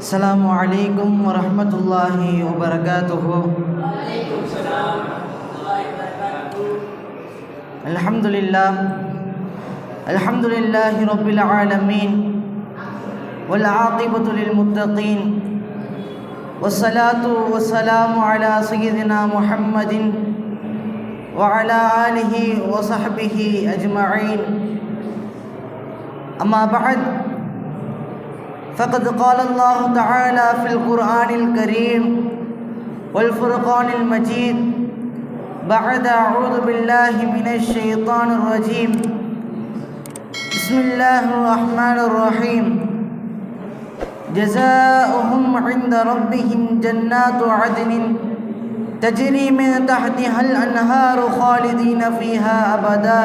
السلام عليكم ورحمة الله وبركاته. الحمد لله رب العالمين والعاقبة للمتقين والصلاة والسلام على سيدنا محمد وعلى آله وصحبه أجمعين. أما بعد، فقد قال الله تعالى في القرآن الكريم والفرقان المجيد بعد أعوذ بالله من الشيطان الرجيم. بسم الله الرحمن الرحيم. جزاؤهم عند ربهم جنات عدن تجري من تحتها الأنهار خالدين فيها أبدا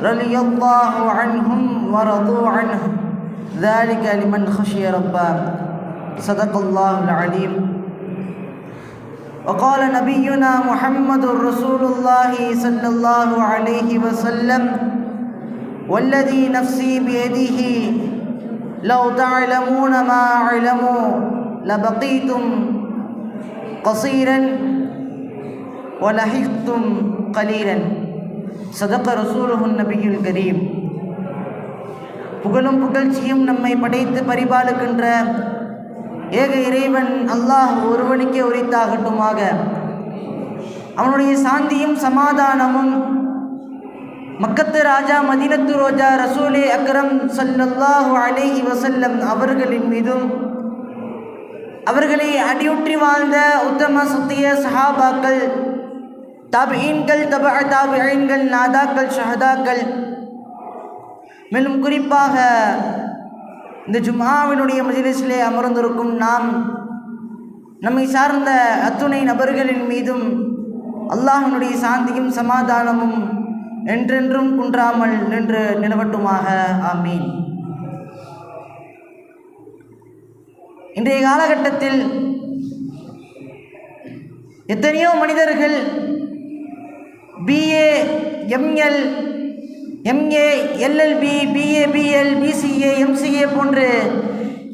رضي الله عنهم ورضوا عنه ذلك لمن خشي ربه. صدق الله العليم. وقال نبينا محمد رسول الله صلى الله عليه وسلم: والذي نفسي بيده لو تعلمون ما أعلموا لبقيتم قصيرا ولحقتم قليلا. صدق رسوله النبي الكريم. புகழும் புகழ்ச்சியும் நம்மை படைத்து பரிபாலிக்கின்ற ஏக இறைவன் அல்லாஹ் ஒருவனுக்கே உரித்தாகட்டுமாக. அவனுடைய சாந்தியும் சமாதானமும் மக்கத்து ராஜா மதீனத்து ரோஜா ரசூலே அக்ரம் ஸல்லல்லாஹு அலைஹி வஸல்லம் அவர்களின் மீதும், அவர்களை அடியுற்றி வாழ்ந்த உத்தம சத்திய சஹாபாக்கள், தாபிஈன்கள், தபஅ தாபிஈன்கள், நாதாக்கள், ஷஹதாக்கள், மேலும் குறிப்பாக இந்த ஜும்ஆவினுடைய மஜ்லிஸிலே அமர்ந்திருக்கும் நம்மை சார்ந்த அத்துணை நபர்களின் மீதும் அல்லாஹ்வினுடைய சாந்தியும் சமாதானமும் என்றென்றும் குன்றாமல் நின்று நிலவட்டுமாக. ஆமீன். இன்றைய காலகட்டத்தில் எத்தனையோ மனிதர்கள் BA, ML, MA, LLB, BA, BL, BCA, MCA போன்று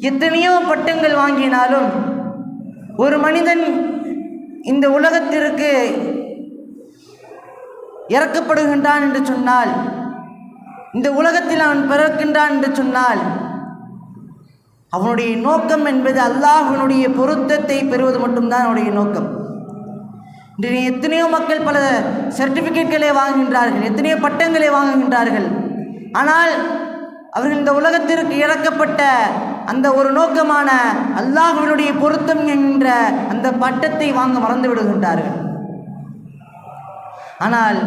எத்தனையோ பட்டங்கள் வாங்கினாலும் ஒரு மனிதன் இந்த உலகத்திற்கு இறக்கப்படுகின்றான் என்று சொன்னால், இந்த உலகத்தில் அவன் பிறக்கின்றான் என்று சொன்னால், அவனுடைய நோக்கம் என்பது அல்லாஹ்வினுடைய பொருத்தத்தை பெறுவது மட்டும்தான் அவனுடைய நோக்கம். இன்று எத்தனையோ மக்கள் பல சர்டிஃபிகேட்களை வாங்குகின்றார்கள், எத்தனையோ பட்டங்களை வாங்குகின்றார்கள். ஆனால் அவர்கள் இந்த உலகத்திற்கு இறக்கப்பட்ட அந்த ஒரு நோக்கமான அல்லாஹ்வினுடைய பொருத்தம் என்கின்ற அந்த பட்டத்தை வாங்க மறந்து விடுகின்றார்கள். ஆனால்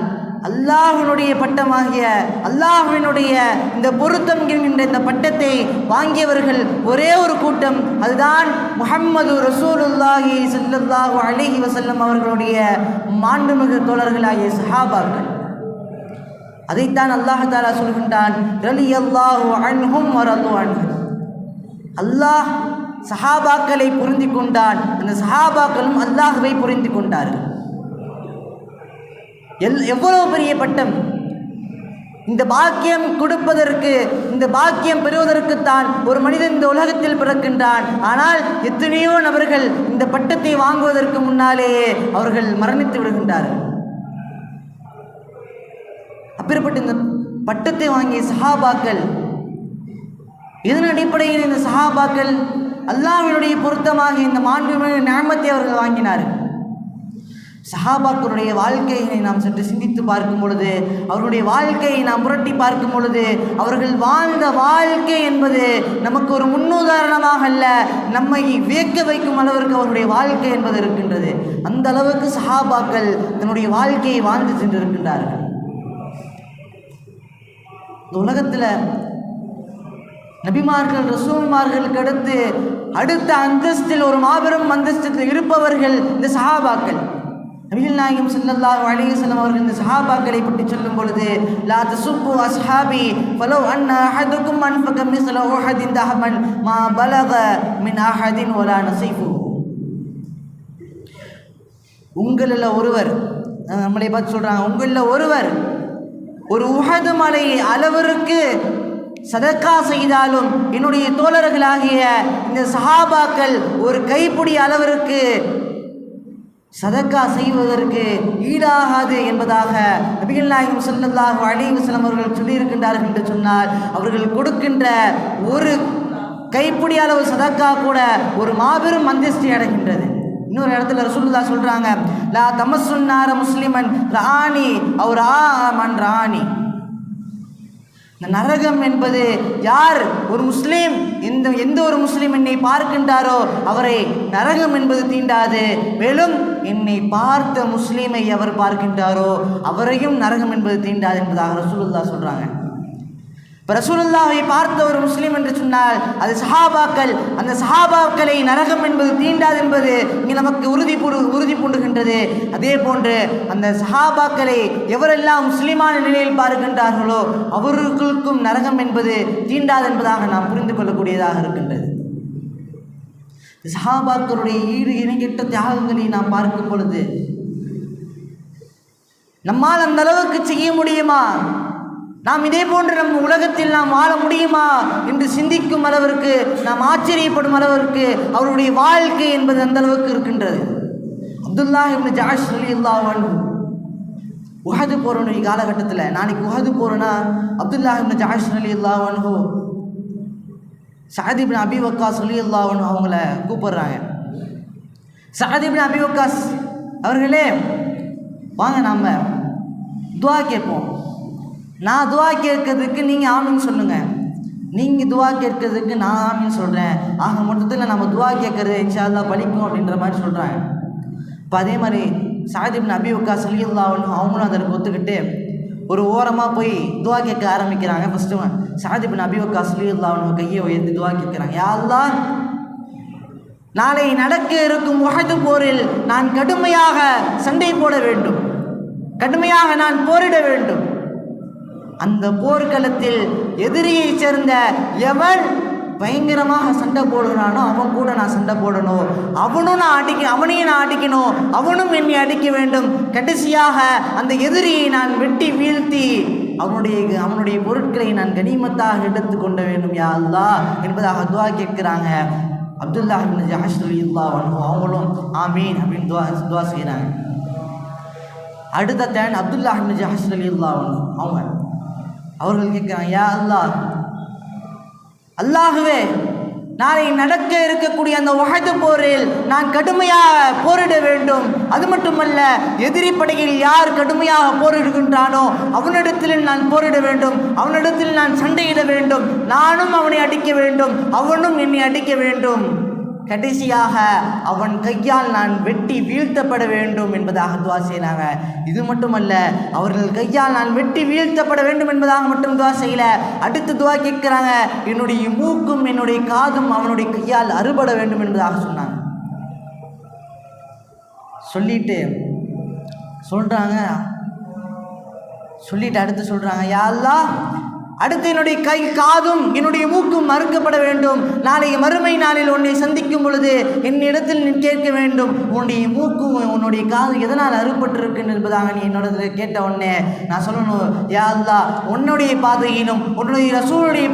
அல்லாஹ்வினுடைய பட்டமாகிய அல்லாஹ்வினுடைய இந்த பொருத்தம் என்கின்ற இந்த பட்டத்தை வாங்கியவர்கள் ஒரே ஒரு கூட்டம், அதுதான் முஹம்மது ரசூலுல்லாஹி ஸல்லல்லாஹு அலைஹி வஸல்லம் அவர்களுடைய மாண்புமிகு தோழர்களாகிய சஹாபாக்கள். அதைத்தான் அல்லாஹ் தஆலா சொல்கின்றான், ரலியல்லாஹு அன்ஹும் வரது அன்ஹு. அல்லாஹ் சஹாபாக்களை புரிந்து கொண்டான், அந்த சஹாபாக்களும் அல்லாஹ்வை புரிந்து கொண்டார்கள். எவ்வளவு பெரிய பட்டம்! இந்த பாக்கியம் கொடுப்பதற்கு, இந்த பாக்கியம் பெறுவதற்குத்தான் ஒரு மனிதன் இந்த உலகத்தில் பிறக்கின்றான். ஆனால் எத்தனையோ நபர்கள் இந்த பட்டத்தை வாங்குவதற்கு முன்னாலேயே அவர்கள் மரணித்து விடுகின்றார்கள். அப்பேற்பட்ட இந்த பட்டத்தை வாங்கிய சஹாபாக்கள், இதன் அடிப்படையில் இந்த சஹாபாக்கள் அல்லாஹ்வினுடைய பொருத்தமாக இந்த மாண்புமிகு நிஅமத்தை அவர்கள் வாங்கினார்கள். சஹாபாக்களுடைய வாழ்க்கையை நாம் சற்று சிந்தித்து பார்க்கும் பொழுது, அவர்களுடைய வாழ்க்கையை நாம் புரட்டி பார்க்கும் பொழுது, அவர்கள் வாழ்ந்த வாழ்க்கை என்பது நமக்கு ஒரு முன்னுதாரணமாக அல்ல, நம்மை வியக்க வைக்கும் அளவிற்கு அவருடைய வாழ்க்கை என்பது இருக்கின்றது. அந்த அளவுக்கு சஹாபாக்கள் தன்னுடைய வாழ்க்கையை வாழ்ந்து சென்றிருக்கின்றார்கள். இந்த உலகத்தில் நபிமார்கள், ரசூல்மார்களுக்கு அடுத்த அந்தஸ்தில், ஒரு மாபெரும் அந்தஸ்தில் இருப்பவர்கள் இந்த சஹாபாக்கள். நபிகள் நாயகம் ஸல்லல்லாஹு அலைஹி வஸல்லம் அவர்கள் இந்த சஹாபாக்களை பற்றி சொல்லும் பொழுது, லா தசுப்பு அஸ்ஹாபி ஃபலவ் அன்ன அஹதுக்கும் அன்ஃபக மிஸ்ல உஹதின் தஹமன் மா பலக மின் அஹதின் வலா நஸீஃபு. உங்களில் ஒருவர், நம்மளை பார்த்து சொல்கிறாங்க, உங்களில் ஒருவர் ஒரு உஹது மலை அளவிற்கு சதக்கா செய்தாலும் என்னுடைய தோழர்களாகிய இந்த சஹாபாக்கள் ஒரு கைப்பிடி அளவிற்கு சதக்கா செய்வதற்கு ஈடாகாது என்பதாக நபிகள் நாயகம் ஸல்லல்லாஹு அலைஹி வஸல்லம் அவர்கள் சொல்லியிருக்கின்றார்கள் என்று சொன்னால், அவர்கள் கொடுக்கின்ற ஒரு கைப்பிடி அளவு சதக்கா கூட ஒரு மாபெரும் அந்தஸ்தை அடைகின்றது. இன்னொரு இடத்துல ரசூலுல்லாஹ் சொல்றாங்க, லா தமஸ்ஸுன்னார முஸ்லிமன் ராணி அவர் ஆமன் ராணி. இந்த நரகம் என்பது யார் ஒரு முஸ்லீம் எந்த ஒரு முஸ்லீம் என்னை பார்க்கின்றாரோ அவரை நரகம் என்பது தீண்டாது. மேலும் என்னை பார்த்த முஸ்லீமை எவர் பார்க்கின்றாரோ அவரையும் நரகம் என்பது தீண்டாது என்பதாக ரசூலுல்லாஹ் சொல்றாங்க. ரசூலுல்லாஹை பார்த்த ஒரு முஸ்லீம் என்று சொன்னால் அது சஹாபாக்கள். அந்த சஹாபாக்களை நரகம் என்பது தீண்டாது என்பது இங்கே நமக்கு உறுதி பூண்டுகின்றது. அதே போன்று அந்த சஹாபாக்களை எவரெல்லாம் முஸ்லிமான நிலையில் பார்க்கின்றார்களோ அவர்களுக்கும் நரகம் என்பது தீண்டாது என்பதாக நாம் புரிந்து கொள்ளக்கூடியதாக இருக்கின்றது. சஹாபாக்களுடைய ஈடு இணைகிட்ட தியாகங்களை நாம் பார்க்கும் பொழுது நம்மால் அந்த அளவுக்கு செய்ய முடியுமா, நாம் இதே போன்று நம் உலகத்தில் நாம் வாழ முடியுமா என்று சிந்திக்கும் அளவிற்கு, நாம் ஆச்சரியப்படும் அளவிற்கு அவருடைய வாழ்க்கை என்பது அந்த அளவுக்கு இருக்கின்றது. அப்துல்லாஹ் இப்னு ஜஹஷ் ரலியல்லாஹு அன்ஹு உஹது போருடைய காலகட்டத்தில், நாளைக்கு உஹது போறனா அப்துல்லாஹ் இப்னு ஜஹஷ் ரலியல்லாஹு அன்ஹு சஅத் இப்னு அபி வக்காஸ் ரலியல்லாஹு அன்ஹு அவங்கள கூப்பிடுறாங்க. சஅத் இப்னு அபி வக்காஸ் அவர்களே, வாங்க நாம் துஆ கேட்போம். நான் துவா கேட்கறதுக்கு நீங்கள் ஆமின்னு சொல்லுங்கள், நீங்கள் துவா கேட்கறதுக்கு நான் ஆமின்னு சொல்கிறேன். ஆக மொத்தத்தில் நம்ம துவா கேட்கறது இன்ஷா அல்லாஹ் பலிக்கும் அப்படின்ற மாதிரி சொல்கிறாங்க. இப்போ அதே மாதிரி சஅத் இப்னு அபி வக்காஸ் ரலியல்லாஹு அன்ஹு அவங்களும் அதற்கு ஒத்துக்கிட்டு ஒரு ஓரமாக போய் துவா கேட்க ஆரம்பிக்கிறாங்க. ஃபஸ்ட்டு சஅத் இப்னு அபி வக்காஸ் ரலியல்லாஹு அன்ஹு கையை உயர்த்தி துவா கேட்குறாங்க. யா அல்லாஹ், நாளை நடக்க இருக்கும் உஹது போரில் நான் கடுமையாக சண்டை போட வேண்டும், கடுமையாக நான் போரிட வேண்டும். அந்த போர்க்களத்தில் எதிரியை சேர்ந்த எவன் பயங்கரமாக சண்டை போடுறானோ அவன் கூட நான் சண்டை போடணும், அவனையும் நான் அடிக்கணும், அவனும் என்னை அடிக்க வேண்டும். கடைசியாக அந்த எதிரியை நான் வெட்டி வீழ்த்தி அவனுடைய பொருட்களை நான் கனிமத்தாக எடுத்துக்கொள்ள வேண்டும் யா அல்லாஹ் என்பதாக துவா கேட்கிறாங்க. அப்துல்லாஹ் இப்னு ஜஹஷ் ரலியல்லாஹு அன்ஹு அவங்களும் ஆமீன் அப்படின்னு துவா செய்கிறாங்க. அடுத்த டைம் அப்துல்லாஹ் இப்னு ஜஹஷ் ரலியல்லாஹு அன்ஹு அவர்கள் கேட்குறாங்க, யா அல்லாஹ், அல்லாஹுவே, நாளை நடக்க இருக்கக்கூடிய அந்த உஹது போரில் நான் கடுமையாக போரிட வேண்டும். அது மட்டுமல்ல, எதிரி படையில் யார் கடுமையாக போரிடுகின்றானோ அவனிடத்தில் நான் போரிட வேண்டும், அவனிடத்தில் நான் சண்டையிட வேண்டும், நானும் அவனை அடிக்க வேண்டும், அவனும் என்னை அடிக்க வேண்டும். கடைசியாக அவன் கையால் நான் வெட்டி வீழ்த்தப்பட வேண்டும் என்பதாக துவா செய்கிறாங்க. இது மட்டுமல்ல, அவர்கள் கையால் நான் வெட்டி வீழ்த்தப்பட வேண்டும் என்பதாக மட்டும் துவா செய்யல, அடுத்து துவா கேட்குறாங்க, என்னுடைய மூக்கும் என்னுடைய காதும் அவனுடைய கையால் அறுபட வேண்டும் என்பதாக சொன்னாங்க. சொல்லிட்டு அடுத்து சொல்கிறாங்க, யா அல்லாஹ், அடுத்து என்னுடைய கை காதும் என்னுடைய மூக்கும் மறுக்கப்பட வேண்டும். நாளைய மறுமை நாளில் உன்னை சந்திக்கும் பொழுது என்னிடத்தில் நீ கேட்க வேண்டும், உன்னுடைய மூக்கும் உன்னுடைய காது எதனால் அறுபட்டிருக்கு என்பதாக நீ என்னிடத்தில் கேட்ட உடனே நான் சொல்லணும், யா அல்லாஹ், உன்னுடைய பாதையிலும் உன்னுடைய ரசூலுடைய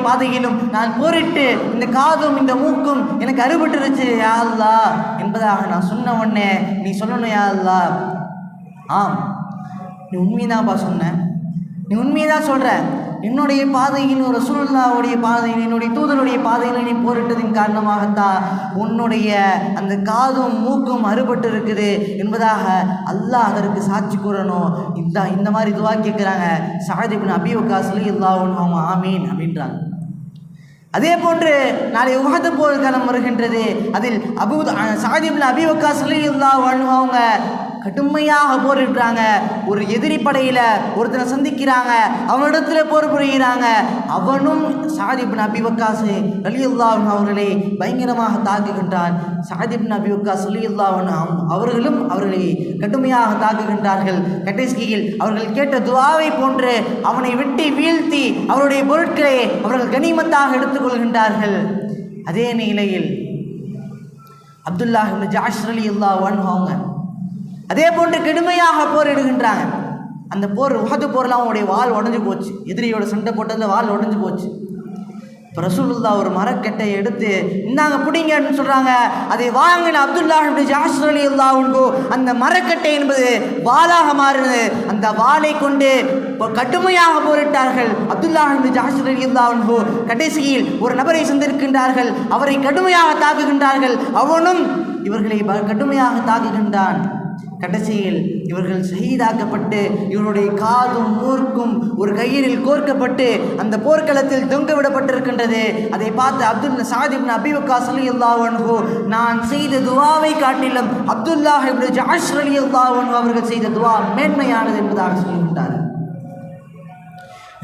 பாதையிலும் நான் போரிட்டு இந்த காதும் இந்த மூக்கும் எனக்கு அறுபட்டுருச்சு யா அல்லாஹ் என்பதாக நான் சொன்ன உடனே நீ சொல்லணும், யா அல்லாஹ், ஆம், நீ உண்மைதான்ப்பா சொன்ன, நீ உண்மையதான் சொல்கிற, என்னுடைய பாதையில் ரசூலுல்லாஹ்வுடைய பாதையில் என்னுடைய தூதருடைய பாதையில் நீ போரிட்டதின் காரணமாகத்தான் உன்னுடைய அந்த காதும் மூக்கும் அறுபட்டு இருக்குது என்பதாக அல்லாஹ் அதற்கு சாட்சி கூறணும். இந்த மாதிரி துவா கேட்குறாங்க. சஅத் இப்னு அபி வக்காஸ் ரலியல்லாஹு அன்ஹு ஆமீன் அப்படின்றாங்க. அதே போன்று நாளை உஹது போர்க்களம் வருகின்றது. அதில் சஅத் இப்னு அபி வக்காஸ் ரலியல்லாஹு அன்ஹு அவங்க கடுமையாக போரிடுறாங்க. ஒரு எதிரி படையில் ஒருத்தனை சந்திக்கிறாங்க, அவனிடத்தில் போர் புரிகிறாங்க. அவனும் சஅத் இப்னு அபி வக்காஸ் ரலியல்லாஹு அன்ஹு அவர்களை பயங்கரமாக தாக்குகின்றான். சஅத் இப்னு அபி வக்காஸ் ரலியல்லாஹு அன்ஹு அவர்களும் அவர்களை கடுமையாக தாக்குகின்றார்கள். கடைசியில் அவர்கள் கேட்ட துஆவை போன்று அவனை வெட்டி வீழ்த்தி அவருடைய பொருட்களை அவர்கள் கனிமத்தாக எடுத்துக்கொள்கின்றார்கள். அதே நிலையில் அப்துல்லாஹ் இப்னு ஜஹஷ் ரலியல்லாஹு அன்ஹு அவங்க அதே போன்று கடுமையாக போரிடுகின்றாங்க. அந்த போர் உஹது போரில் அவனுடைய வால் உடஞ்சி போச்சு, எதிரியோட சண்டை போட்டதில் வால் உடஞ்சி போச்சு. ரசூலுல்லாஹ் ஒரு மரக்கட்டை எடுத்து இந்தாங்க பிடிங்கன்னு சொல்கிறாங்க. அதை வாங்கின அப்துல்லாஹ் இப்னு ஜாஷ் ரலியல்லாஹு அன்ஹு அந்த மரக்கட்டை என்பது வாளாக மாறினது. அந்த வாளை கொண்டு கடுமையாக போரிட்டார்கள். அப்துல்லாஹ் இப்னு ஜாஷ் ரலியல்லாஹு அன்ஹு கடைசியில் ஒரு நபரை சந்திருக்கின்றார்கள். அவரை கடுமையாக தாக்குகின்றார்கள். அவனும் இவர்களை கடுமையாக தாக்குகின்றான். கடைசியில் இவர்கள் ஷஹீதாக்கப்பட்டு இவருடைய காதும் மூர்க்கும் ஒரு கயிறில் கோர்க்கப்பட்டு அந்த போர்க்களத்தில் தொங்க விடப்பட்டிருக்கின்றது. அதை பார்த்து சஅத் இப்னு அபீ வக்காஸ் ரலியல்லாஹு அன்ஹு, நான் செய்த துஆவை காட்டிலும் அப்துல்லாஹ் இப்னு ஜாஷ் ரலியல்லாஹு அன்ஹு அவர்கள் செய்த துஆ மேன்மையானது என்பதாக சொல்கின்றார்கள்.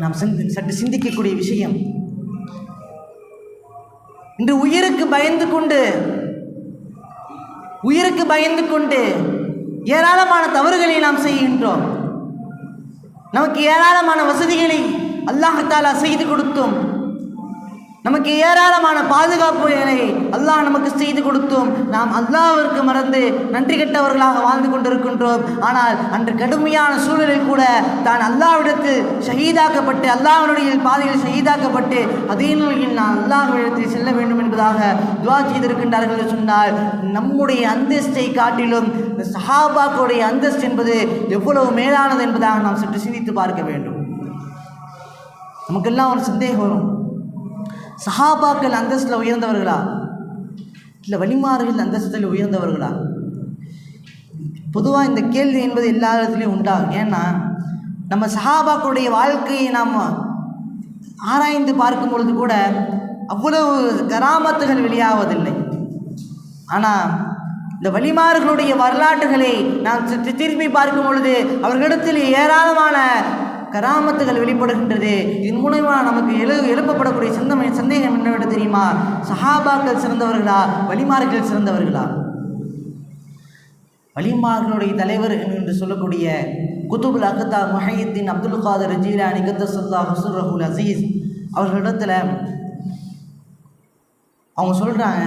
நாம் சற்று சிந்திக்கக்கூடிய விஷயம், இன்று உயிருக்கு பயந்து கொண்டு ஏராளமான தவறுகளை நாம் செய்கின்றோம். நமக்கு ஏராளமான வசதிகளை அல்லாஹ் தஆலா செய்து கொடுத்தோம். நமக்கு ஏராளமான பாதுகாப்புகளை அல்லாஹ் நமக்கு செய்து கொடுத்தோம். நாம் அல்லாஹ்விற்கு மறந்து நன்றி கெட்டவர்களாக வாழ்ந்து கொண்டிருக்கின்றோம். ஆனால் அன்று கடுமையான சூழலில் கூட தான் அல்லாஹ்விடத்தில் ஷஹீதாக்கப்பட்டு அல்லாஹ்வுடைய பாதையில் ஷஹீதாக்கப்பட்டு அதே நிலையில் நான் அல்லாஹ்விடத்தில் செல்ல வேண்டும் என்பதாக துஆ செய்திருக்கின்றார்கள் என்று சொன்னால், நம்முடைய அந்தஸ்தை காட்டிலும் இந்த சஹாபாக்களுடைய அந்தஸ்து என்பது எவ்வளவு மேலானது என்பதாக நாம் சற்று சிந்தித்து பார்க்க வேண்டும். நமக்கெல்லாம் ஒரு சந்தேகம் வரும், சஹாபாக்கள் அந்தஸ்தில் உயர்ந்தவர்களா இல்லை வலிமார்கள் அந்தஸ்தில் உயர்ந்தவர்களா? பொதுவாக இந்த கேள்வி என்பது எல்லா இடத்துலையும் உண்டாகும். ஏன்னா நம்ம சஹாபாக்களுடைய வாழ்க்கையை நாம் ஆராய்ந்து பார்க்கும் பொழுது கூட அவ்வளவு கராமத்துகள் வெளியாவதில்லை. ஆனால் இந்த வலிமார்களுடைய வரலாற்றுகளை நாம் திரும்பி பார்க்கும் பொழுது அவர்களிடத்தில் ஏராளமான கராமத்துகள் வெளிப்படுகின்றது. இதன் மூலமாக நமக்கு எழுப்பப்படக்கூடிய சந்தேகம் என்னவென்று தெரியுமா? சஹாபாக்கள் சிறந்தவர்களா வலிமார்கள் சிறந்தவர்களா? வலிமார்களுடைய தலைவர் என்று சொல்லக்கூடிய குதுபுல் அக்தா முஹையத்தீன் அப்துல் காதிர் ஜீலானி கத்தஸல்லாஹு சிர்ரஹுல் அஸீஸ் அவர்களிடத்தில் அவங்க சொல்கிறாங்க,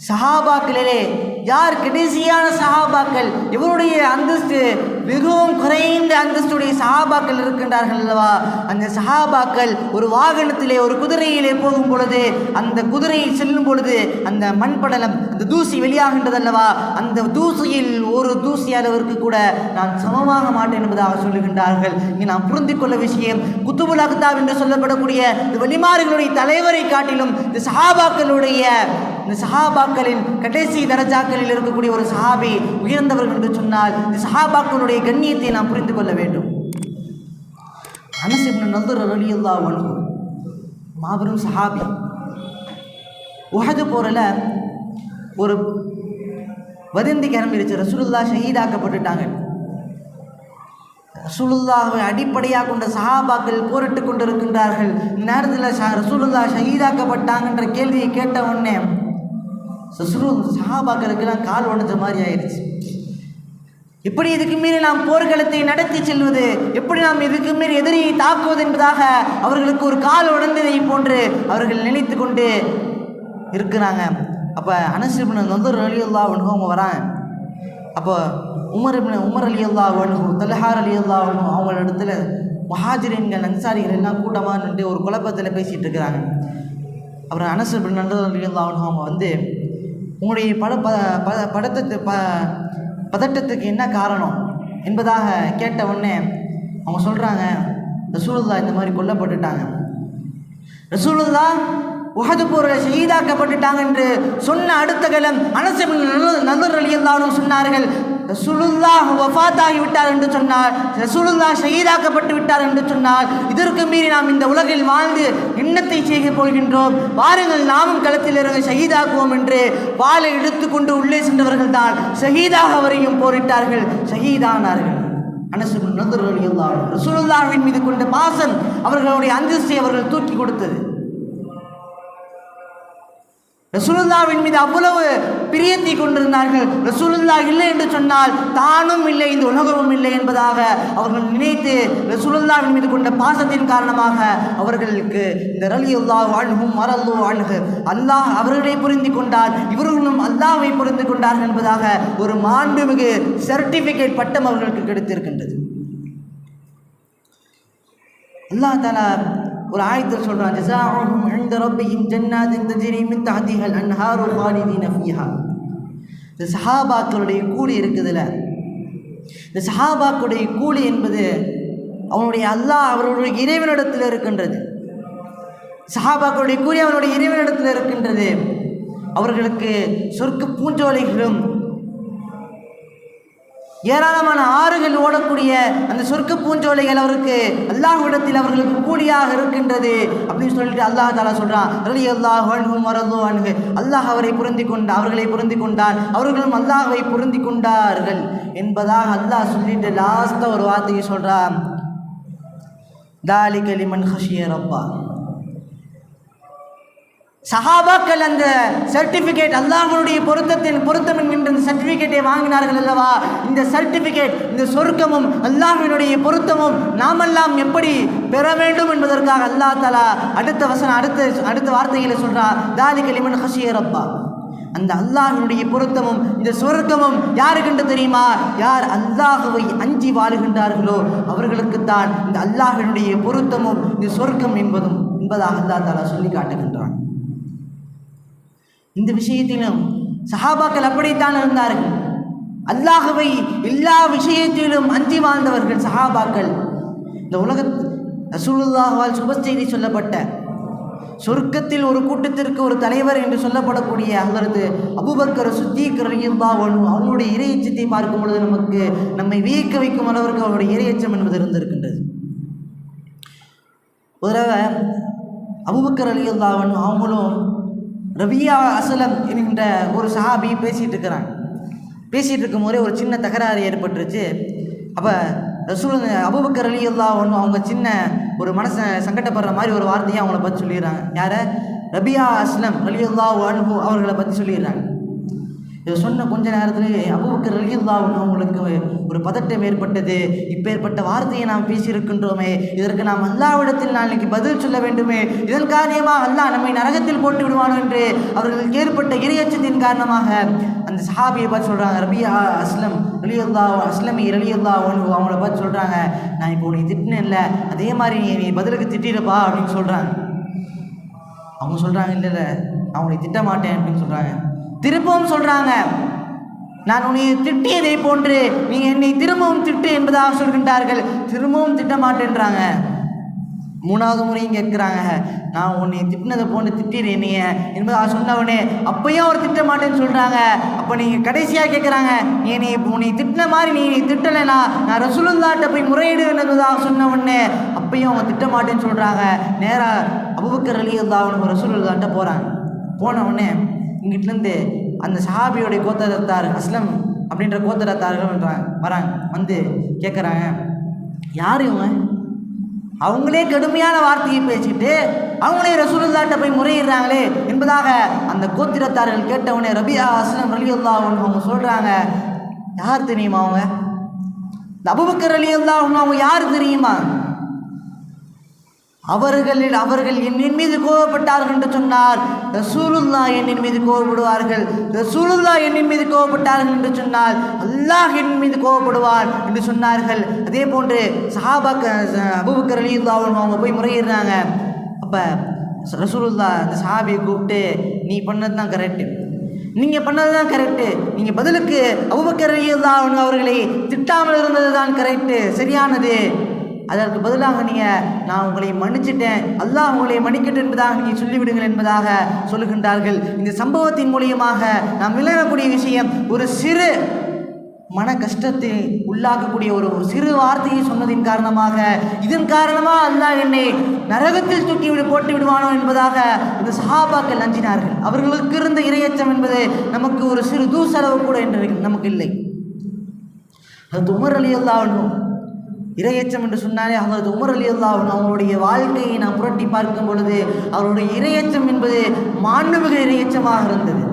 சஹாபாக்களிலே யார் கடைசியான சஹாபாக்கள், இவருடைய அந்தஸ்து மிகவும் குறைந்த அந்தஸ்துடைய சஹாபாக்கள் இருக்கின்றார்கள் அல்லவா, அந்த சஹாபாக்கள் ஒரு வாகனத்திலே ஒரு குதிரையிலே போகும் பொழுது அந்த குதிரையில் செல்லும் பொழுது அந்த மண்படலம் அந்த தூசி வெளியாகின்றது அல்லவா, அந்த தூசியில் ஒரு தூசி அளவிற்கு கூட நான் சமமாக மாட்டேன் என்பதாக சொல்லுகின்றார்கள். இங்கே நாம் புரிந்து கொள்ள விஷயம், குத்துபுல் அக்தாப் என்று சொல்லப்படக்கூடிய இந்த வலிமார்களுடைய தலைவரை காட்டிலும் இந்த சஹாபாக்களின் கடைசி தரஜாக்களில் இருக்கக்கூடிய ஒரு சஹாபி உயர்ந்தவர்கள் என்று சொன்னால் இந்த சஹாபாக்களுடைய கண்ணியத்தை நாம் புரிந்து கொள்ள வேண்டும். அனஸ் இப்னு நதுர் ரலியல்லாஹு அன்ஹு மாபெரும் சஹாபி. உஹது போரில் ஒரு வதந்தி கிளம்பிருச்சு, ரசூலுல்லாஹ் ஷஹீதாக்கப்பட்டுட்டாங்க. ரசூலுல்லாஹ்வை அடிப்படையாக கொண்ட சஹாபாக்கள் போரிட்டு கொண்டிருக்கின்றார்கள். இந்த நேரத்தில் ரசூலுல்லாஹ் ஷஹீதாக்கப்பட்டாங்கன்ற கேள்வியை கேட்ட உடனே சஹாபாக்களுக்கெல்லாம் கால் உடைஞ்ச மாதிரி ஆயிடுச்சு. எப்படி இதுக்கு மீறி நாம் போர்க்களத்தை நடத்தி செல்வது, எப்படி நாம் இதுக்கு மீறி எதிரியை தாக்குவது என்பதாக அவர்களுக்கு ஒரு கால் உடைந்ததை போன்று அவர்கள் நினைத்து கொண்டு இருக்கிறாங்க. அப்போ அனஸ் இப்னு நதுர் ரலியல்லாஹு அன்ஹு அவங்க வராங்க. அப்போ உமர் ரலியல்லாஹு அன்ஹு, தல்ஹா ரலியல்லாஹு அன்ஹு அவங்களிடத்துல முஹாஜிரின்கள் அன்சாரிகள் எல்லாம் கூட்டமாக நின்று ஒரு குழப்பத்தில் பேசிகிட்டு இருக்கிறாங்க. அப்புறம் அனஸ் இப்னு நதுர் ரலியல்லாஹு அன்ஹு அவங்க வந்து, உங்களுடைய பதட்டத்துக்கு என்ன காரணம் என்பதாக கேட்ட உடனே அவங்க சொல்கிறாங்க, ரசூலுல்லாஹ் இந்த மாதிரி கொல்லப்பட்டுட்டாங்க, ரசூலுல்லாஹ் உஹது போரில் ஷஹீதாக்கப்பட்டுட்டாங்க என்று சொன்ன அடுத்த காலம் அனஸ் இப்னு நதுர் ரலியல்லாஹு அன்ஹு சொன்னார்கள், ரசூலுல்லாஹ் வஃபாத்தாகி விட்டார் என்று சொன்னார், ரசூலுல்லாஹ் ஷஹீதாக்கப்பட்டு விட்டார் என்று சொன்னார், இதற்கு மீறி நாம் இந்த உலகில் வாழ்ந்து எண்ணத்தை செய்ய போகின்றோம், வாருங்கள் நாமும் களத்தில் இறங்க ஷஹீதாக்குவோம் என்று வாளை எடுத்துக்கொண்டு உள்ளே சென்றவர்கள் தான் ஷஹீதாக வரையும் போரிட்டார்கள், ஷஹீதானார்கள். அனஸ் இப்னு நதுர் ரலியல்லாஹு அன்ஹு ரசூலுல்லாஹ்வின் மீது கொண்ட பாசம் அவர்களுடைய அந்தஸ்தை அவர்கள் தூக்கி கொடுத்தது. ரசூலுல்லாஹ்வின் மீது அவ்வளவு பிரியத்தை கொண்டிருந்தார்கள். ரசூலுல்லாஹ் இல்லை என்று சொன்னால் தானும் இல்லை, இந்த உலகமும் இல்லை என்பதாக அவர்கள் நினைத்து ரசூலுல்லாஹ்வின் மீது கொண்ட பாசத்தின் காரணமாக அவர்களுக்கு இந்த ரலியல்லாஹு அன்ஹும் மரல்லு அன்ஹு, அல்லாஹ் அவர்களை புரிந்து கொண்டார், இவர்களும் அல்லாஹ்வை புரிந்து கொண்டார்கள் என்பதாக ஒரு மாண்புமிகு சர்டிஃபிகேட் பட்டம் அவர்களுக்கு கிடைத்திருக்கின்றது. அல்லாஹ் தஆலா ஒரு ஆயத்தில் சொல்றான், ஜஸாஉஹும் இன்த ரப்பிஹிம் ஜன்னாத்தின் தஜ்ரி மின் தஹ்திஹல் அன்ஹாரு காலிதீன ஃபீஹா. இந்த சஹாபாக்களுடைய கூலி இருக்குதுல்ல, இந்த சஹாபாக்களுடைய கூலி என்பது அவனுடைய அல்லாஹ் அவர்களுடைய இறைவனிடத்தில் இருக்கின்றது. சஹாபாக்களுடைய கூலி அவனுடைய இறைவனிடத்தில் இருக்கின்றது. அவர்களுக்கு சொர்க்க பூஞ்சோலைகளும் ஏராளமான ஆறுகள் ஓடக்கூடிய அந்த சொர்க்க பூஞ்சோலைகள் அவருக்கு அல்லாஹ்விடத்தில் அவர்களுக்கு கூலியாக இருக்கின்றது அப்படின்னு சொல்லிட்டு அல்லாஹ் தஆலா சொல்றான். ரலியல்லாஹு அன்ஹும் வரது அன்ஹு. அல்லாஹ் அவர்களை புரிந்து கொண்டார், அவர்களும் அல்லாஹ்வை புரிந்து கொண்டார்கள் என்பதாக அல்லாஹ் சொல்லிட்டு லாஸ்டா ஒரு வார்த்தையை சொல்றான், தாலிக லிமன் ஹஷிய ரப்பா. சஹாபாக்கள் அந்த சர்டிஃபிகேட், அல்லாஹ்வுடைய பொருத்தம் என்கின்ற இந்த சர்டிஃபிகேட்டை வாங்கினார்கள் அல்லவா. இந்த சர்டிஃபிகேட், இந்த சொர்க்கமும் அல்லாஹ்வினுடைய பொருத்தமும் நாமெல்லாம் எப்படி பெற வேண்டும் என்பதற்காக அல்லாஹ் தஆலா அடுத்த வார்த்தைகளை சொல்றார், தாலிக லிமன் ஹஷிய ரப்பா. அந்த அல்லாஹ்வினுடைய பொருத்தமும் இந்த சொர்க்கமும் யாருக்கென்று தெரியுமா? யார் அல்லாஹ்வை அஞ்சி வாழுகின்றார்களோ அவர்களுக்குத்தான் இந்த அல்லாஹ்வினுடைய பொருத்தமும் இந்த சொர்க்கம் என்பதாக அல்லாஹ் தஆலா சொல்லி காட்டுகின்றான். இந்த விஷயத்திலும் சஹாபாக்கள் அப்படித்தான் இருந்தார்கள். அல்லாஹ்வை எல்லா விஷயத்திலும் அஞ்சி வாழ்ந்தவர்கள் சஹாபாக்கள். இந்த ரசூலுல்லாஹ்வால் சுப செய்தி சொல்லப்பட்ட சொர்க்கத்தில் ஒரு கூட்டத்திற்கு ஒரு தலைவர் என்று சொல்லப்படக்கூடிய ஹஜ்ரத் அபூபக்கர் சித்தீக் ரலியல்லாஹு அன்ஹு அவருடைய இறையச்சத்தை பார்க்கும் பொழுது நம்மை வியக்க வைக்கும் அளவிற்கு அவருடைய இறையச்சம் என்பது இருந்திருக்கின்றது. ஒரு தடவை அபூபக்கர் ரலியல்லாஹு அன்ஹு அவங்களும் ரபியா அஸ்லம் என்கின்ற ஒரு சஹாபி பேசிகிட்டு இருக்கும்போதே ஒரு சின்ன தகராறு ஏற்பட்டுருச்சு. அப்போ அபூபக்கர் ரலியல்லாஹு அன்ஹு அவங்க சின்ன ஒரு மனசை சங்கடப்படுற மாதிரி ஒரு வார்த்தையை அவங்கள பற்றி சொல்லிடுறாங்க. யாரை? ரபியா அஸ்லம் ரலியல்லாஹு அன்ஹு அவர்களை பற்றி சொல்லிடுறாங்க. இதை சொன்ன கொஞ்ச நேரத்தில் அபூபக்கர் ரலியல்லாஹு அன்ஹு அவங்களுக்கு ஒரு பதட்டம் ஏற்பட்டது. இப்பேற்பட்ட வார்த்தையை நாம் பேசியிருக்கின்றோமே, இதற்கு நாம் அல்லாஹ்விடத்தில் நாளைக்கு பதில் சொல்ல வேண்டுமே, இதன் காரணமாக அல்லாஹ் நம்மை நரகத்தில் போட்டு விடுவானோ என்று அவர்களுக்கு ஏற்பட்ட இறையச்சத்தின் காரணமாக அந்த சஹாபியை பார்த்து சொல்கிறாங்க, ரபியா அஸ்லமி ரலியல்லாஹு அன்ஹு அவங்கள பார்த்து சொல்கிறாங்க, நான் இப்போ உன்னை திட்டினேன்ல, அதே மாதிரி நீ பதிலுக்கு திட்டிடப்பா அப்படின்னு சொல்கிறாங்க. அவங்க சொல்கிறாங்க, இல்லை அவங்களை திட்ட மாட்டேன் அப்படின்னு சொல்கிறாங்க. திரும்பவும் சொல்கிறாங்க, நான் உன்னை திட்டியதை போன்று நீ என்னை திரும்பவும் திட்டு என்பதாக சொல்கின்றார்கள். திரும்பவும் திட்ட மாட்டேன்றாங்க. மூணாவது முறையும் கேட்குறாங்க, நான் உன்னை திட்டினதை போன்று திட்டிடுறேன் நீ என்பதாக சொன்னவனே அப்பயும் அவர் திட்ட மாட்டேன்னு சொல்கிறாங்க. அப்போ நீங்கள் கடைசியாக கேட்குறாங்க, உன்னை திட்டின மாதிரி நீ திட்டலைனா நான் ரசூலுல்லாஹ்ட்ட போய் முறையிடுவேன் என்பதாக சொன்னவொடனே அப்பயும் அவங்க திட்ட மாட்டேன்னு சொல்கிறாங்க. நேராக அபூபக்கர் ரலியல்லாஹு அன்ஹு ரசூலுல்லாஹ்ட்ட போகிறாங்க. போனவுடனே இங்கிட்டிலேருந்து அந்த சஹாபியோடைய கோத்திரத்தார் அஸ்லம் அப்படின்ற கோத்திரத்தார்கள் வராங்க. வந்து கேட்குறாங்க, யார் இவங்க? அவங்களே கடுமையான வார்த்தையை பேசிட்டு அவங்களே ரசூலுல்லாஹ்ட்ட போய் முறையிடுறாங்களே என்பதாக அந்த கோத்திரத்தார்கள் கேட்டவுடனே ரபியா அஸ்லம் ரலியல்லாஹு அன்ஹு அவங்க சொல்கிறாங்க, யார் தெரியுமா அவங்க? அபூபக்கர் ரலியல்லாஹு அன்ஹு அவங்க யார் தெரியுமா? அவர்கள் என்னின் மீது கோபப்பட்டார்கள் என்று சொன்னார், ரசூலுல்லாஹ் என்னின் மீது கோபப்படுவார்கள். ரசூலுல்லாஹ் என்னின் மீது கோபப்பட்டார்கள் என்று சொன்னால் அல்லாஹ் என்னின் மீது கோபப்படுவார் என்று சொன்னார்கள். அதே போன்று அபூபக்கர் ரலியல்லாஹு அன்ஹு அவங்க போய் முறையிடுறாங்க. அப்போ ரசூலுல்லாஹ் அந்த சஹாபியை கூப்பிட்டு, நீ பண்ணது தான் கரெக்டு, நீங்கள் பண்ணது தான் கரெக்டு, நீங்கள் பதிலுக்கு அபூபக்கர் ரலியல்லாஹு அன்ஹு அவர்களை திட்டாமல் இருந்தது தான் கரெக்டு, சரியானது. அதற்கு பதிலாக நீங்கள் நான் உங்களை மன்னிச்சிட்டேன், அல்லாஹ் உங்களை மன்னிக்கட்டும் என்பதாக நீங்கள் சொல்லிவிடுங்கள் என்பதாக சொல்லுகின்றார்கள். இந்த சம்பவத்தின் மூலியமாக நாம் விளங்கக்கூடிய விஷயம், ஒரு சிறு மன கஷ்டத்தை உள்ளாக்கக்கூடிய ஒரு சிறு வார்த்தையை சொன்னதின் காரணமாக இதன் காரணமாக அல்லாஹ் என்னை நரகத்தில் போட்டு விடுவானோ என்பதாக இந்த சஹாபாக்கள் அஞ்சினார்கள். அவர்களுக்கு இருந்த இரையச்சம் என்பது நமக்கு ஒரு சிறு தூசளவு கூட என்று நமக்கு இல்லை. அது உமர் ரலியல்லாஹு அன்ஹு இரையச்சம் என்று சொன்னாலே ஹஜ்ரத் உமர் ரலியல்லாஹு அன்ஹு அவருடைய வாழ்க்கையை நாம் புரட்டி பார்க்கும் பொழுது அவருடைய இரையச்சம் என்பது மாண்புமிகு இரையச்சமாக இருந்தது.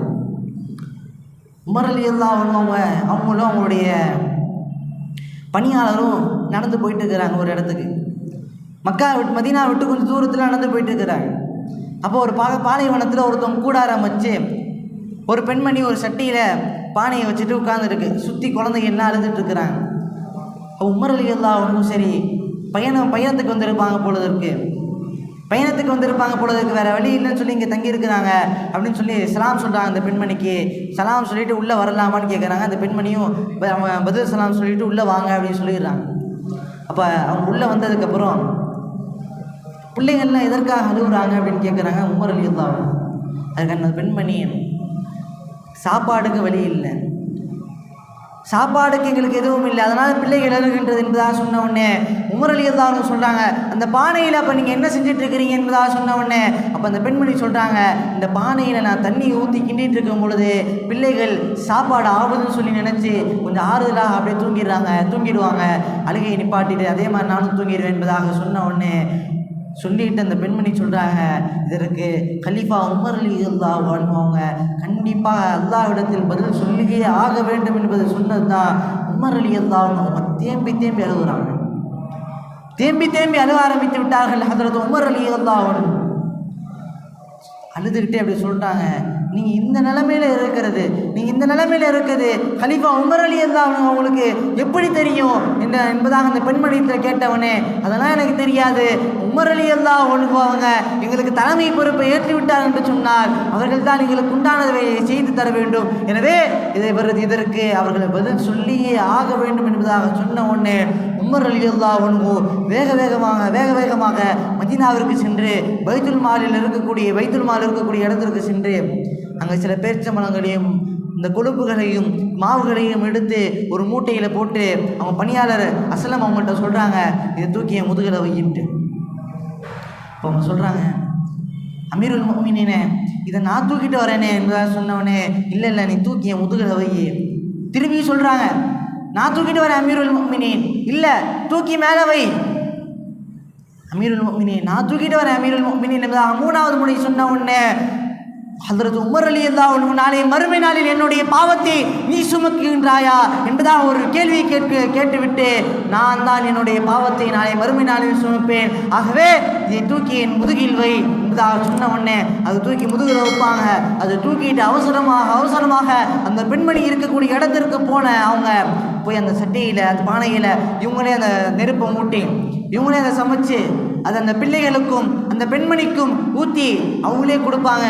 உமர் ரலியல்லாஹு அன்ஹு அவங்களும் அவங்களுடைய பணியாளரும் நடந்து போயிட்டு இருக்கிறாங்க ஒரு இடத்துக்கு. மதீனா விட்டு கொஞ்சம் தூரத்தில் நடந்து போயிட்டு இருக்கிறாங்க. அப்போ ஒரு பாலைவனத்தில் ஒருத்தவங்க கூடாரம் வச்சு ஒரு பெண்மணி ஒரு சட்டியில் பானையை வச்சுட்டு உட்கார்ந்துருக்கு. சுற்றி குழந்தைங்க என்ன அழுதுட்டு இருக்கிறாங்க. உமர் ரலியல்லாஹு அன்ஹு சரி பயணத்துக்கு வந்திருப்பாங்க பொழுதுக்கு, பயணத்துக்கு வந்திருப்பாங்க பொழுதுக்கு, வேறு வழி இல்லைன்னு சொல்லி இங்கே தங்கியிருக்கிறாங்க அப்படின்னு சொல்லி சலாம் சொல்கிறாங்க. அந்த பெண்மணிக்கு சலாம் சொல்லிவிட்டு உள்ளே வரலாமான்னு கேட்குறாங்க. அந்த பெண்மணியும் பதில் சலாம் சொல்லிவிட்டு உள்ளே வாங்க அப்படின்னு சொல்லிடுறாங்க. அப்போ அவங்க உள்ளே வந்ததுக்கப்புறம் பிள்ளைகள்லாம் எதற்காக அழுகுறாங்க அப்படின்னு கேட்குறாங்க. உமர் ரலியல்லாஹு அன்ஹு அதுக்கு அந்த பெண்மணி, சாப்பாடுக்கு வழி இல்லை, சாப்பாடுக்கு எங்களுக்கு எதுவும் இல்லை, அதனால் பிள்ளைகள் அழுகின்றது என்பதாக சொன்ன உடனே உமர் ரலியல்லாஹு அன்ஹு சொல்கிறாங்க, அந்த பானையில் அப்போ நீங்கள் என்ன செஞ்சுட்டு இருக்கிறீங்க என்பதாக சொன்ன உடனே அப்போ அந்த பெண்மணி சொல்கிறாங்க, இந்த பானையில் நான் தண்ணி ஊற்றி கிண்டிகிட்டு இருக்கும் பொழுது பிள்ளைகள் சாப்பாடு ஆகுதுன்னு சொல்லி நினச்சி கொஞ்சம் ஆறுதலாக அப்படியே தூங்கிடுவாங்க, அழுகையை நிப்பாட்டிட்டு அதே மாதிரி நானும் தூங்கிடுவேன் என்பதாக சொன்ன உடனே சொல்லிட்டு அந்த பெண்மணி சொல்கிறாங்க, இதற்கு கலீஃபா உமர் ரலியல்லாஹு அன்ஹு அவங்க கண்டிப்பாக அல்லாஹ்விடத்தில் பதில் சொல்லியே ஆக வேண்டும் என்பதை சொன்னது தான். உமர் ரலியல்லாஹு அன்ஹு தேம்பி அழுகுறாங்க, தேம்பி அழுக ஆரம்பித்து விட்டார்கள். ஹதரத் உமர் ரலியல்லாஹு அன்ஹு அழுதுகிட்டே அப்படி சொல்லிட்டாங்க, நீங்கள் இந்த நிலைமையில் இருக்கிறது கலீஃபா உமர் ரலியல்லாஹு அன்ஹு அவங்களுக்கு எப்படி தெரியும் என்பதாக அந்த பெண்மணியத்தில் கேட்டவனே, அதெல்லாம் எனக்கு தெரியாது, உமர் ரலியல்லாஹு அன்ஹு அவங்க எங்களுக்கு தலைமை பொறுப்பை ஏற்றுவிட்டார் என்று சொன்னால் அவர்கள் தான் எங்களுக்கு உண்டானதை செய்து தர வேண்டும், எனவே இதற்கு அவர்களை பதில் சொல்லியே ஆக வேண்டும் என்பதாக சொன்ன உடனே உமர் ரலியல்லாஹு அன்ஹு வேக வேகமாக மதீனாவிற்கு சென்று பைத்துல் மாலில் இருக்கக்கூடிய இடத்திற்கு சென்று அங்கே சில பேரிச்சம்பழங்களையும் இந்த கொழுப்புகளையும் மாவுகளையும் எடுத்து ஒரு மூட்டையில் போட்டு அவங்க பணியாளர் அஸ்லம் அவங்கள்ட்ட சொல்கிறாங்க, இதை தூக்கி என் முதுகில் வையிட்டு. இப்போ அவங்க சொல்கிறாங்க, அமீருல் முஃமினீனே இதை நான் தூக்கிட்டு வரேனே என்பதாக சொன்னவனே, இல்லை நீ தூக்கி என் முதுகில் வை. திரும்பி சொல்கிறாங்க, நான் தூக்கிட்டு வரேன் அமீருல் முஃமினீன், இல்லை தூக்கி மேலே வை. அமீருல் முஃமினீன் நான் தூக்கிட்டு வரேன் அமீருல் முஃமினீன் என்பதாக மூணாவது முறை சொன்ன உடனே ஹதரத் உமர் ரலியல்லாஹு அன்ஹு நாளை மறுமை நாளில் என்னுடைய பாவத்தை நீ சுமக்குகின்றாயா என்பதாக ஒரு கேள்வியை கேட்டுவிட்டு, நான் தான் என்னுடைய பாவத்தை நாளை மறுமை நாளில் சுமப்பேன், ஆகவே இதை தூக்கி என் முதுகில் வை என்பதாக சொன்ன உடனே அது தூக்கி முதுகில் வைப்பாங்க. அதை தூக்கிட்டு அவசரமாக அந்த பெண்மணி இருக்கக்கூடிய இடத்திற்கு போன அவங்க போய் அந்த சட்டியில் அந்த பானையில் இவங்களே அந்த நெருப்பை மூட்டி இவங்களே அதை சமைச்சு அதை அந்த பிள்ளைகளுக்கும் அந்த பெண்மணிக்கும் ஊற்றி அவங்களே கொடுப்பாங்க.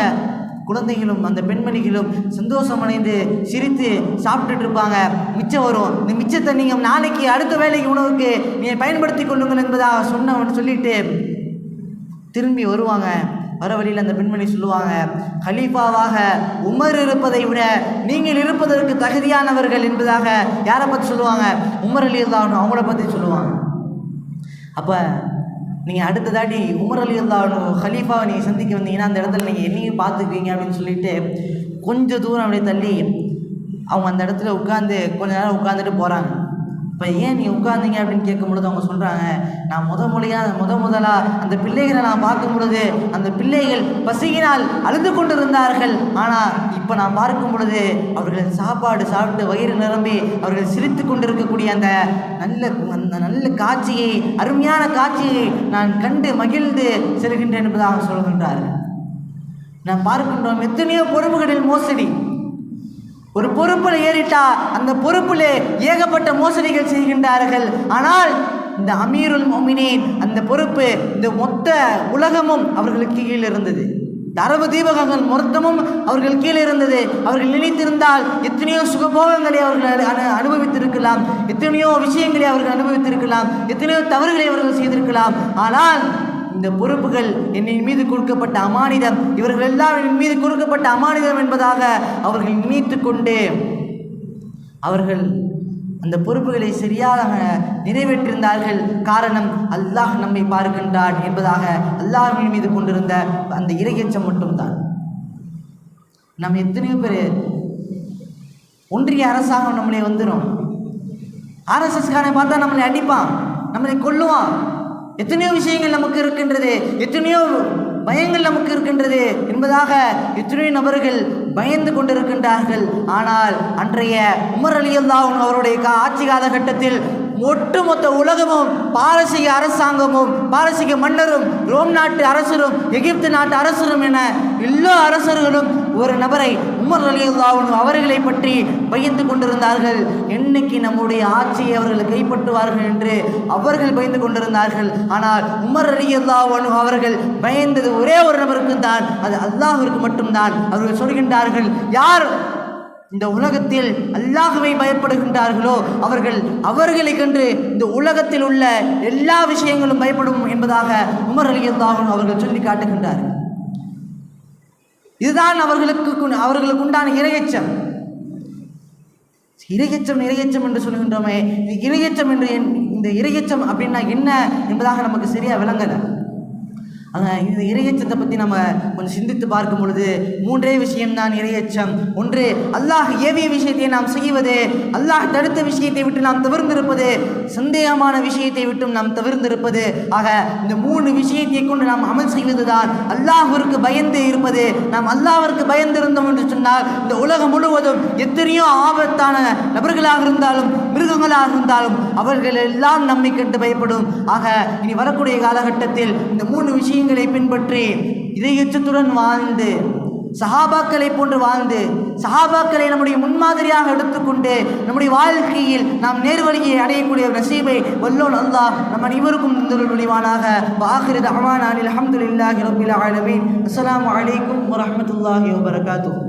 குழந்தைகளும் அந்த பெண்மணிகளும் சந்தோஷம் அடைந்து சிரித்து சாப்பிட்டுட்டு இருப்பாங்க. மிச்சம் வரும், இந்த மிச்சத்தை நீங்கள் நாளைக்கு அடுத்த வேலைக்கு உணவுக்கு நீங்கள் பயன்படுத்தி கொள்ளுங்கள் என்பதாக சொல்லிட்டு திரும்பி வருவாங்க. வர வழியில் அந்த பெண்மணி சொல்லுவாங்க, கலீஃபாவாக உமர் இருப்பதை விட நீங்கள் இருப்பதற்கு தகுதியானவர்கள் என்பதாக யாரை பற்றி சொல்லுவாங்க? உமர் ரலியல்லாஹு அன்ஹு அவங்கள பற்றி சொல்லுவாங்க. அப்போ நீங்கள் அடுத்த தாட்டி உமர் ரலியல்லாஹு அன்ஹு கலீஃபாவை நீங்கள் சந்திக்க வந்தீங்கன்னா அந்த இடத்துல நீங்கள் என்னையும் பார்த்துக்குவீங்க அப்படின்னு சொல்லிட்டு கொஞ்சம் தூரம் அப்படியே தள்ளி அவங்க அந்த இடத்துல கொஞ்ச நேரம் உட்காந்துட்டு போகிறாங்க. இப்போ ஏன் நீ உட்கார்ந்தீங்க அப்படின்னு கேட்கும்பொழுது அவங்க சொல்கிறாங்க, நான் முதலாக அந்த பிள்ளைகளை நான் பார்க்கும் பொழுது அந்த பிள்ளைகள் பசியினால் அழுது கொண்டிருந்தார்கள். ஆனால் இப்போ நான் பார்க்கும் பொழுது அவர்கள் சாப்பாடு சாப்பிட்டு வயிறு நிரம்பி அவர்கள் சிரித்து கொண்டிருக்கக்கூடிய அந்த நல்ல காட்சியை, அருமையான காட்சியை நான் கண்டு மகிழ்ந்து செல்கின்றேன் என்பதாக சொல்கின்றார்கள். நான் பார்க்கின்றோம் எத்தனையோ பொறுப்புகளில் மோசடி. ஒரு பொறுப்பில் ஏறிட்டா அந்த பொறுப்பில் ஏகப்பட்ட மோசடிகள் செய்கின்றார்கள். ஆனால் இந்த அமீருல் முஃமினீன் அந்த பொறுப்பு இந்த மொத்த உலகமும் அவர்களுக்கு கீழே இருந்தது. இந்த அரபு தீபகங்கள் மொத்தமும் அவர்கள் கீழே இருந்தது. அவர்கள் நினைத்திருந்தால் எத்தனையோ சுகபோகங்களை அவர்கள் அனுபவித்திருக்கலாம், எத்தனையோ விஷயங்களை அவர்கள் அனுபவித்திருக்கலாம், எத்தனையோ தவறுகளை அவர்கள் செய்திருக்கலாம். ஆனால் இந்த பொறுப்புகள் என் மீது கொடுக்கப்பட்ட அமானிதம், இவர்கள் எல்லாம் என் மீது கொடுக்கப்பட்ட அமானிதம் என்பதாக அவர்கள் நினைத்து கொண்டு அவர்கள் அந்த பொறுப்புகளை சரியாக நிறைவேற்றிருந்தார்கள். காரணம், அல்லாஹ் நம்மை பார்க்கின்றான் என்பதாக அல்லாஹ்வின் மீது கொண்டிருந்த அந்த இறையச்சம் மட்டும்தான். நம்ம எத்தனையோ பேர் ஒன்றிய அரசாங்கம் நம்மளை வந்துடும், ஆர்எஸ்எஸ்காரனை பார்த்தா நம்மளை அடிப்பான், நம்மளை கொல்லுவான். எத்தனையோ விஷயங்கள் நமக்கு இருக்கின்றது, எத்தனையோ பயங்கள் நமக்கு இருக்கின்றது என்பதாக எத்தனையோ நபர்கள் பயந்து கொண்டிருக்கின்றார்கள். ஆனால் அன்றைய உமர் ரலியல்லாஹு அன்ஹு அவருடைய ஆட்சி காலகட்டத்தில் ஒட்டுமொத்த உலகமும் பாரசீக அரசாங்கமும் பாரசீக மன்னரும் ரோம் நாட்டு அரசரும் எகிப்து நாட்டு அரசரும் என எல்லா அரசர்களும் ஒரு நபரை உமர் ரலியல்லாஹு அன்ஹு அவர்களை பற்றி பயந்து கொண்டிருந்தார்கள். என்னைக்கு நம்முடைய ஆட்சியை அவர்கள் கைப்பற்றுவார்கள் என்று அவர்கள் பயந்து கொண்டிருந்தார்கள். ஆனால் உமர் ரலியல்லாஹு அன்ஹு அவர்கள் பயந்தது ஒரே ஒரு நபருக்கு தான், அது அல்லாஹ்விற்கு மட்டும்தான். அவர்கள் சொல்கின்றார்கள், யார் இந்த உலகத்தில் அல்லாஹ்வை பயப்படுகின்றார்களோ அவர்களை கண்டு இந்த உலகத்தில் உள்ள எல்லா விஷயங்களும் பயப்படும் என்பதாக உமர் ரலியல்லாஹு அன்ஹு அவர்கள் சொல்லி காட்டுகின்றார்கள். இதுதான் அவர்களுக்கு உண்டான இரையச்சம். இரையச்சம் என்று சொல்கின்றோமே, இது இரையச்சம் என்று இந்த இரையச்சம் அப்படின்னா என்ன என்பதாக நமக்கு சரியா விளங்கலை. இந்த இரையச்சத்தை பற்றி நம்ம கொஞ்சம் சிந்தித்து பார்க்கும் பொழுது மூன்றே விஷயம்தான் இரையச்சம். ஒன்று, அல்லாஹ் ஏவிய விஷயத்தை நாம் செய்வது, அல்லாஹ் தடுத்த விஷயத்தை விட்டு நாம் தவிர்ந்திருப்பது, சந்தேகமான விஷயத்தை விட்டும் நாம் தவிர்ந்திருப்பது. ஆக இந்த மூணு விஷயத்தை கொண்டு நாம் அமல் செய்வது தான் அல்லாஹ்விற்கு பயந்து இருப்பது. நாம் அல்லாஹ்விற்கு பயந்திருந்தோம் என்று சொன்னால் இந்த உலகம் முழுவதும் எத்தனையோ ஆபத்தான நபர்களாக இருந்தாலும் மிருகங்களாக இருந்தாலும் அவர்கள் எல்லாம் நம்மை கண்டு பயப்படும். ஆக இனி வரக்கூடிய காலகட்டத்தில் இந்த மூணு விஷயங்களை பின்பற்றி இதயத்துடன் வாழ்ந்து சஹாபாக்களை போன்று வாழ்ந்து சஹாபாக்களை நம்முடைய முன்மாதிரியாக எடுத்துக்கொண்டு நம்முடைய வாழ்க்கையில் நாம் நேர்வழியை அடையக்கூடிய நசீபை வல்லோன் அல்லாஹ் நம் அனைவருக்கும் தந்தருள் புரிவானாக. வாஹிரு தஅவானா அல்ஹம்துலில்லாஹி ரப்பில் ஆலமீன். அஸ்ஸலாமு அலைக்கும் வரஹ்மத்துல்லாஹி வபரகாத்துஹு.